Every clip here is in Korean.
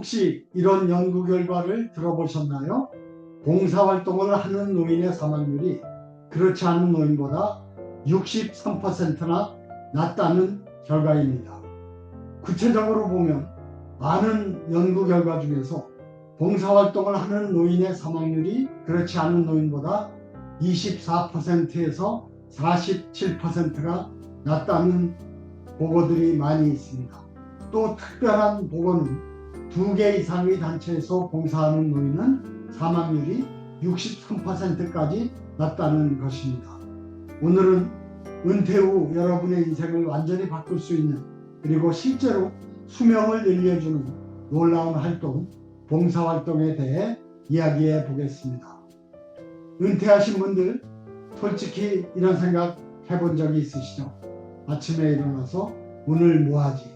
혹시 이런 연구 결과를 들어보셨나요? 봉사활동을 하는 노인의 사망률이 그렇지 않은 노인보다 63%나 낮다는 결과입니다. 구체적으로 보면 많은 연구 결과 중에서 봉사활동을 하는 노인의 사망률이 그렇지 않은 노인보다 24%에서 47%가 낮다는 보고들이 많이 있습니다. 또 특별한 보고는 2개 이상의 단체에서 봉사하는 노인은 사망률이 63%까지 낮다는 것입니다. 오늘은 은퇴 후 여러분의 인생을 완전히 바꿀 수 있는, 그리고 실제로 수명을 늘려주는 놀라운 활동, 봉사활동에 대해 이야기해 보겠습니다. 은퇴하신 분들 솔직히 이런 생각 해본 적이 있으시죠? 아침에 일어나서 오늘 뭐 하지?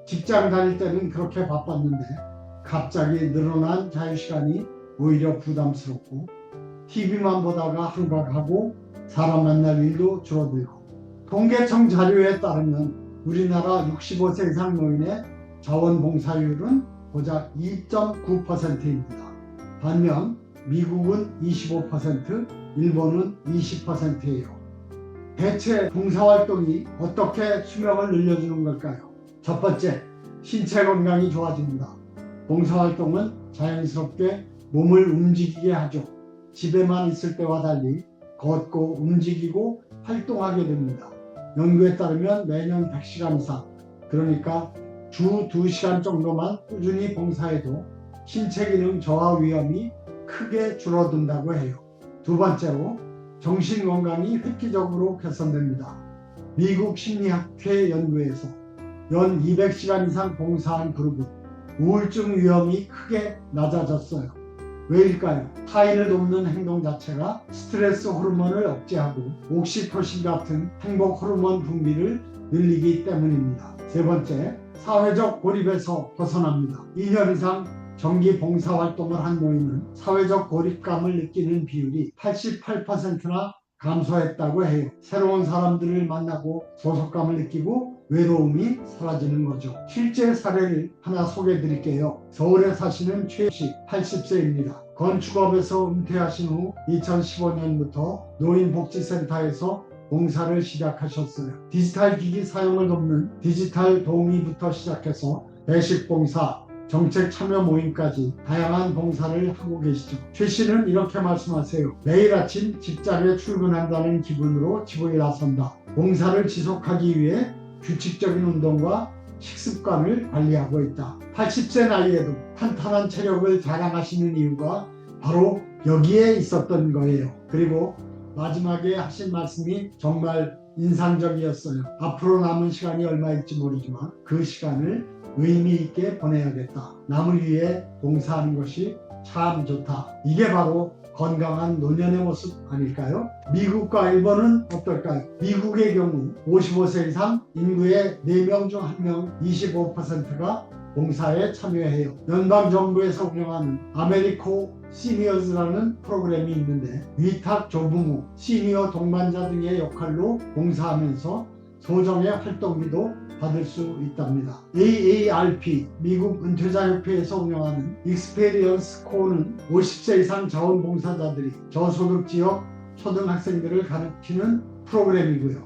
직장 다닐 때는 그렇게 바빴는데 갑자기 늘어난 자유시간이 오히려 부담스럽고, TV만 보다가 한가하고 사람 만날 일도 줄어들고. 통계청 자료에 따르면 우리나라 65세 이상 노인의 자원봉사율은 고작 2.9%입니다. 반면 미국은 25%, 일본은 20%예요. 대체 봉사활동이 어떻게 수명을 늘려주는 걸까요? 첫 번째, 신체 건강이 좋아집니다. 봉사활동은 자연스럽게 몸을 움직이게 하죠. 집에만 있을 때와 달리 걷고 움직이고 활동하게 됩니다. 연구에 따르면 매년 100시간 이상, 그러니까 주 2시간 정도만 꾸준히 봉사해도 신체 기능 저하 위험이 크게 줄어든다고 해요. 두 번째로, 정신 건강이 획기적으로 개선됩니다. 미국 심리학회 연구에서 연 200시간 이상 봉사한 그룹은 우울증 위험이 크게 낮아졌어요. 왜일까요? 타인을 돕는 행동 자체가 스트레스 호르몬을 억제하고 옥시토신 같은 행복 호르몬 분비를 늘리기 때문입니다. 세 번째, 사회적 고립에서 벗어납니다. 2년 이상 정기 봉사활동을 한 노인은 사회적 고립감을 느끼는 비율이 88%나 감소했다고 해요. 새로운 사람들을 만나고 소속감을 느끼고 외로움이 사라지는 거죠. 실제 사례를 하나 소개해 드릴게요. 서울에 사시는 최 씨, 80세입니다. 건축업에서 은퇴하신 후 2015년부터 노인복지센터에서 봉사를 시작하셨어요. 디지털 기기 사용을 돕는 디지털 도우미부터 시작해서 배식 봉사, 정책 참여 모임까지 다양한 봉사를 하고 계시죠. 최 씨는 이렇게 말씀하세요. 매일 아침 직장에 출근한다는 기분으로 집을 나선다. 봉사를 지속하기 위해 규칙적인 운동과 식습관을 관리하고 있다. 80세 나이에도 탄탄한 체력을 자랑하시는 이유가 바로 여기에 있었던 거예요. 그리고 마지막에 하신 말씀이 정말 인상적이었어요. 앞으로 남은 시간이 얼마일지 모르지만 그 시간을 의미 있게 보내야겠다. 남을 위해 봉사하는 것이 참 좋다. 이게 바로 건강한 노년의 모습 아닐까요? 미국과 일본은 어떨까요? 미국의 경우 55세 이상 인구의 4명 중 1명 25%가 봉사에 참여해요. 연방정부에서 운영하는 아메리코 시니어즈라는 프로그램이 있는데 위탁 조부모, 시니어 동반자 등의 역할로 봉사하면서 소정의 활동비도 받을 수 있답니다. AARP, 미국 은퇴자협회에서 운영하는 익스페리언스 코어는 50세 이상 자원봉사자들이 저소득 지역 초등학생들을 가르치는 프로그램이고요.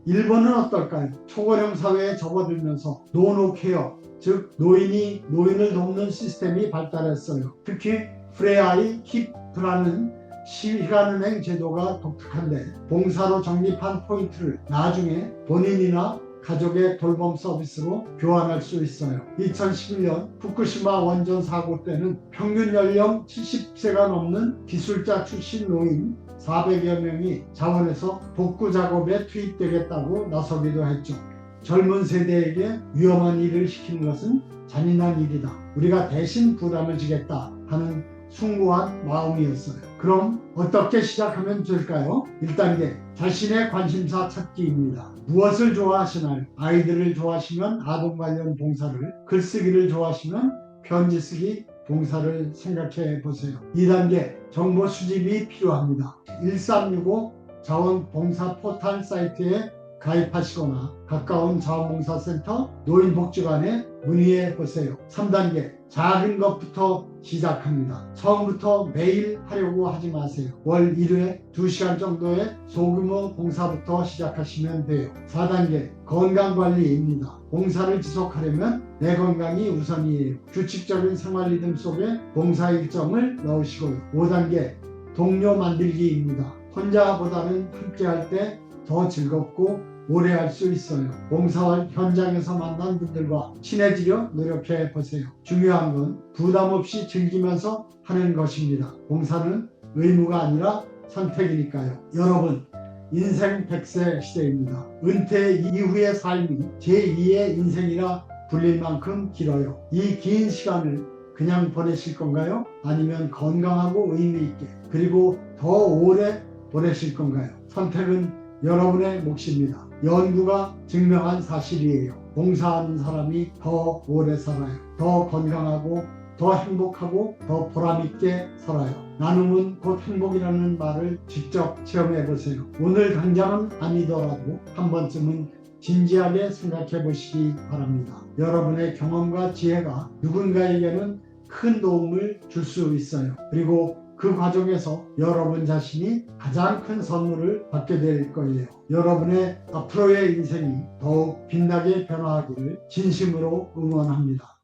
일본은 어떨까요? 초고령 사회에 접어들면서 노노케어, 즉 노인이 노인을 돕는 시스템이 발달했어요. 특히 프레아이 킵프라는 시간은행 제도가 독특한데 봉사로 적립한 포인트를 나중에 본인이나 가족의 돌봄 서비스로 교환할 수 있어요. 2011년 후쿠시마 원전 사고 때는 평균 연령 70세가 넘는 기술자 출신 노인 400여 명이 자원에서 복구 작업에 투입되겠다고 나서기도 했죠. 젊은 세대에게 위험한 일을 시키는 것은 잔인한 일이다. 우리가 대신 부담을 지겠다 하는 숭고한 마음이었어요. 그럼 어떻게 시작하면 될까요? 1단계, 자신의 관심사 찾기입니다. 무엇을 좋아하시나요? 아이들을 좋아하시면 아동 관련 봉사를, 글쓰기를 좋아하시면 편지 쓰기 봉사를 생각해 보세요. 2단계, 정보 수집이 필요합니다. 1365 자원봉사 포털 사이트에 가입하시거나 가까운 자원봉사센터 노인복지관에 문의해 보세요. 3단계 작은 것부터 시작합니다. 처음부터 매일 하려고 하지 마세요. 월 1회 2시간 정도의 소규모 봉사부터 시작하시면 돼요. 4단계 건강관리입니다. 봉사를 지속하려면 내 건강이 우선이에요. 규칙적인 생활 리듬 속에 봉사 일정을 넣으시고요. 5단계 동료 만들기입니다. 혼자보다는 함께할 때 더 즐겁고 오래 할 수 있어요. 봉사 현장에서 만난 분들과 친해지려 노력해 보세요. 중요한 건 부담 없이 즐기면서 하는 것입니다. 봉사는 의무가 아니라 선택이니까요. 여러분, 인생 100세 시대입니다. 은퇴 이후의 삶이 제2의 인생이라 불릴 만큼 길어요. 이 긴 시간을 그냥 보내실 건가요? 아니면 건강하고 의미 있게 그리고 더 오래 보내실 건가요? 선택은 여러분의 몫입니다. 연구가 증명한 사실이에요. 봉사하는 사람이 더 오래 살아요. 더 건강하고 더 행복하고 더 보람있게 살아요. 나눔은 곧 행복이라는 말을 직접 체험해 보세요. 오늘 당장은 아니더라도 한 번쯤은 진지하게 생각해 보시기 바랍니다. 여러분의 경험과 지혜가 누군가에게는 큰 도움을 줄 수 있어요. 그리고 그 과정에서 여러분 자신이 가장 큰 선물을 받게 될 거예요. 여러분의 앞으로의 인생이 더욱 빛나게 변화하기를 진심으로 응원합니다.